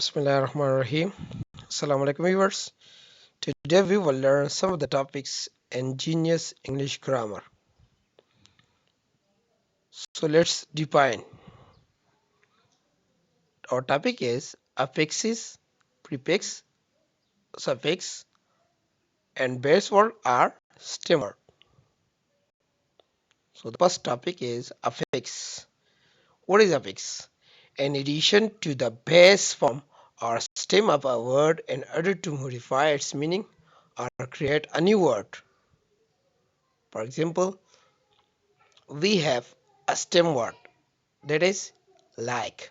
Bismillahirrahmanirrahim. Assalamu alaikum viewers. Today we will learn some of the topics in Genius English Grammar. So let's define. Our topic is affixes, prefix, suffix, and base word are stem word. So the first topic is affix. What is affix? In addition to the base form or stem of a word in order to modify its meaning or create a new word. For example, we have a stem word that is like.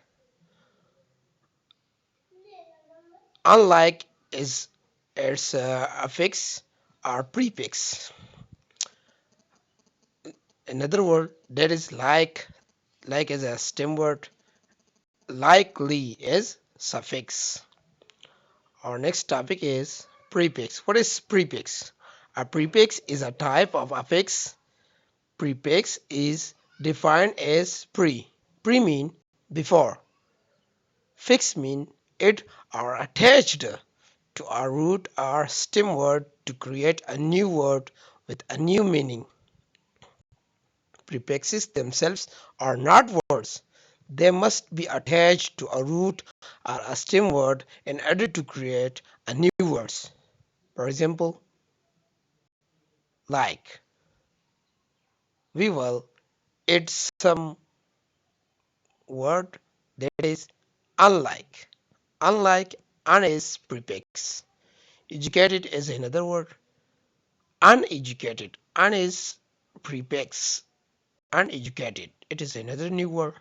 Unlike is its affix or prefix. Another word that is like is a stem word. Likely is suffix. Our next topic is prefix. What is prefix? A prefix is a type of affix. Prefix is defined as pre. Pre mean before. Fix mean it or attached to a root or stem word to create a new word with a new meaning. Prefixes themselves are not words. They must be attached to a root or a stem word in order to create a new words. For example, like. We will add some word that is unlike. Unlike, un is prefix. Educated is another word. Uneducated, un is prefix. Uneducated, it is another new word.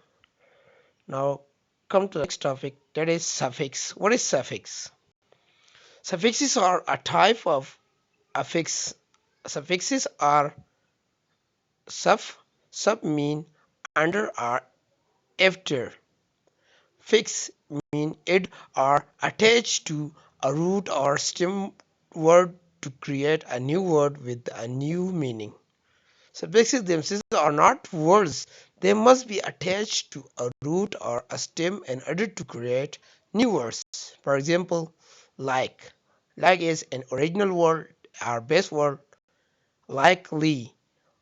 Now come to the next topic, that is suffix. What is suffix? Suffixes are a type of affix. Suffixes are sub mean under or after. Fix mean it or attached to a root or stem word to create a new word with a new meaning. Suffixes themselves are not words. They must be attached to a root or a stem in order to create new words. For example, like. Like is an original word or base word. Likely.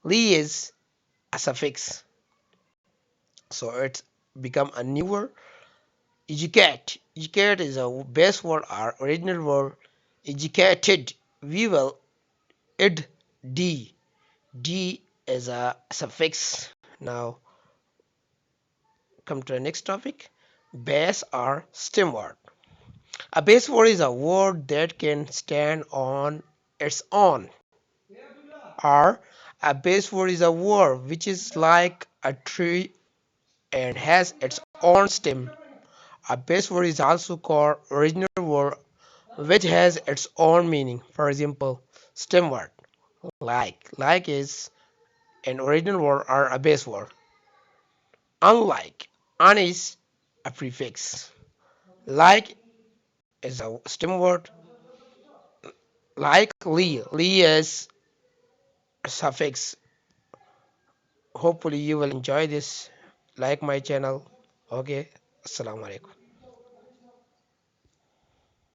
Ly is a suffix. So it's become a new word. Educate. Educate is a base word or original word. Educated. We will add d. D is a suffix. Now come to the next topic, base or stem word. A base word is a word that can stand on its own, or a base word is a word which is like a tree and has its own stem. A base word is also called original word which has its own meaning. For example, stem word. Like is an original word or a base word. Unlike, un is a prefix. Like is a stem word. Like Lee is a suffix. Hopefully you will enjoy this. Like my channel. Okay. Assalamu alaikum.